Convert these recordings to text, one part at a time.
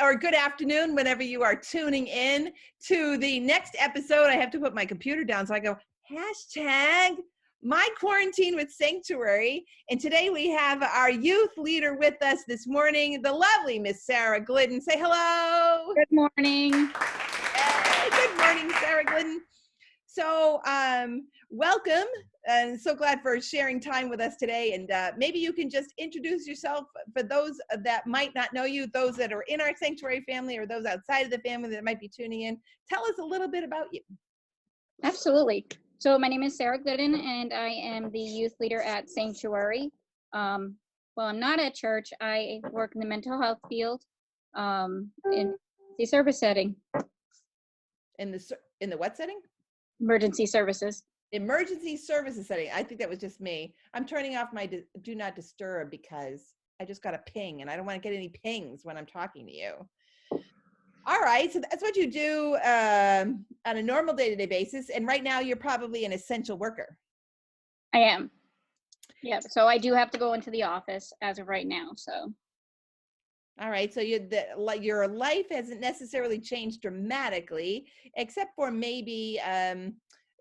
or good afternoon, whenever you are tuning in to the next episode. I have to put my computer down, so I go, hashtag my quarantine with sanctuary. And today we have our youth leader with us this morning, the lovely Miss Sara Glidden. Say hello. Good morning. Hey, good morning, Sara Glidden. So welcome, and so glad for sharing time with us today. And maybe you can just introduce yourself for those that might not know you, those that are in our sanctuary family or those outside of the family that might be tuning in. Tell us a little bit about you. Absolutely. So my name is Sara Glidden, and I am the youth leader at Sanctuary. Well, I'm not at church. I work in the mental health field in the service setting. In the what setting? Emergency services. Emergency services setting. I think that was just me. I'm turning off my do not disturb because I just got a ping and I don't want to get any pings when I'm talking to you. All right, so that's what you do on a normal day-to-day basis. And right now you're probably an essential worker. I am. Yeah, so I do have to go into the office as of right now. So. All right, so your life hasn't necessarily changed dramatically, except for maybe,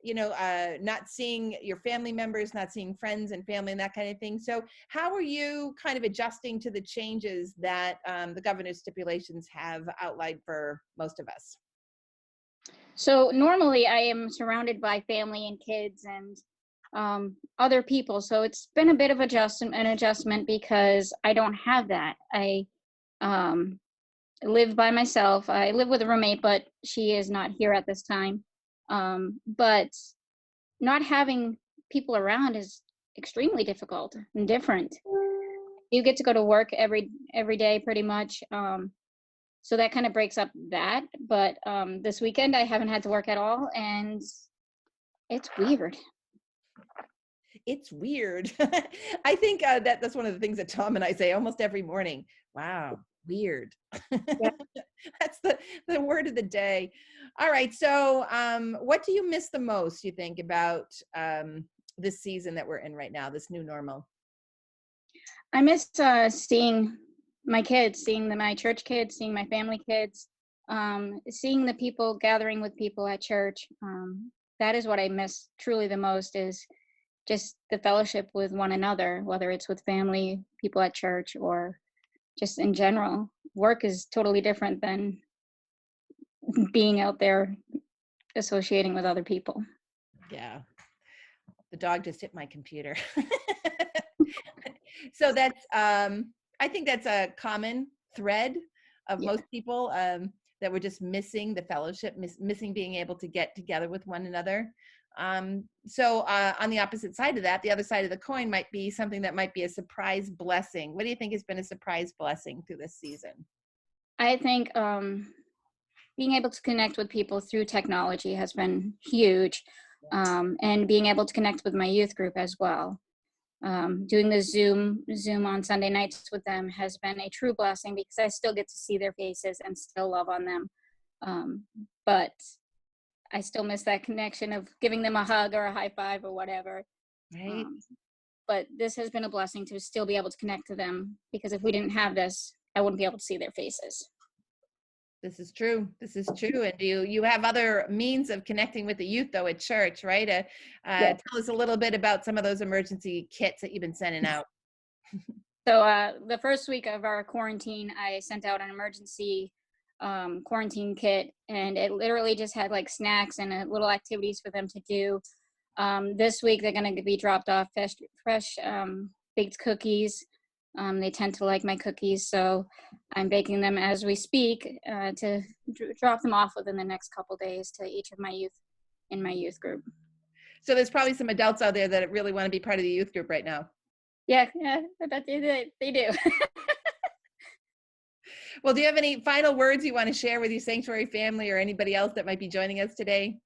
not seeing your family members, not seeing friends and family and that kind of thing. So how are you kind of adjusting to the changes that the governor's stipulations have outlined for most of us? So normally I am surrounded by family and kids and other people. So it's been a bit of an adjustment because I don't have that. I live by myself. I live with a roommate, but she is not here at this time. But not having people around is extremely difficult and different. You get to go to work every day pretty much. So that kind of breaks up that. But this weekend I haven't had to work at all, and it's weird. It's weird. I think that's one of the things that Tom and I say almost every morning. Wow, weird. Yeah. That's the word of the day. All right. So what do you miss the most, you think, about this season that we're in right now, this new normal? I miss seeing my kids, seeing my church kids, seeing my family kids, seeing the people, gathering with people at church. That is what I miss truly the most, is just the fellowship with one another, whether it's with family, people at church, or just in general. Work is totally different than being out there associating with other people. Yeah. The dog just hit my computer. So that's, I think that's a common thread of most people, that we're just missing the fellowship, missing being able to get together with one another. So on the opposite side of that, the other side of the coin might be something that might be a surprise blessing. What do you think has been a surprise blessing through this season? I think being able to connect with people through technology has been huge, and being able to connect with my youth group as well. Doing the Zoom on Sunday nights with them has been a true blessing because I still get to see their faces and still love on them. But I still miss that connection of giving them a hug or a high five or whatever. Right. But this has been a blessing to still be able to connect to them, because if we didn't have this, I wouldn't be able to see their faces. This is true. This is true. And you have other means of connecting with the youth, though, at church, right? Yeah. Tell us a little bit about some of those emergency kits that you've been sending out. So the first week of our quarantine, I sent out an emergency quarantine kit, and it literally just had like snacks and little activities for them to do. This week, they're going to be dropped off fresh baked cookies. They tend to like my cookies, so I'm baking them as we speak to drop them off within the next couple days to each of my youth in my youth group. So there's probably some adults out there that really want to be part of the youth group right now. Yeah, I bet they do. Well, do you have any final words you want to share with your sanctuary family or anybody else that might be joining us today?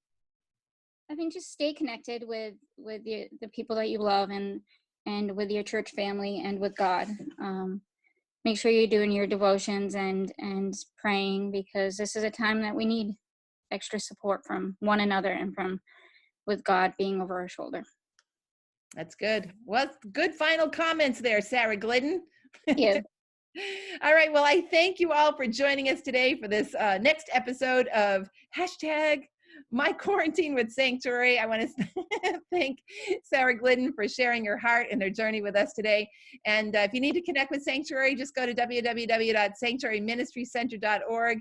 I think just stay connected with the people that you love, and with your church family and with God. Make sure you're doing your devotions and praying, because this is a time that we need extra support from one another and with God being over our shoulder. That's good. Well, good final comments there, Sara Glidden. Thank you. All right. Well, I thank you all for joining us today for this next episode of hashtag My Quarantine with Sanctuary. I want to thank Sara Glidden for sharing her heart and her journey with us today. And if you need to connect with Sanctuary, just go to www.sanctuaryministrycenter.org.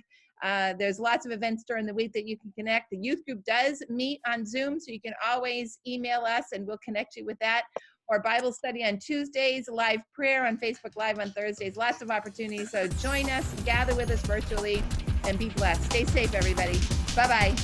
There's lots of events during the week that you can connect. The youth group does meet on Zoom, so you can always email us and we'll connect you with that. Or Bible study on Tuesdays, live prayer on Facebook Live on Thursdays. Lots of opportunities. So join us, gather with us virtually, and be blessed. Stay safe, everybody. Bye-bye.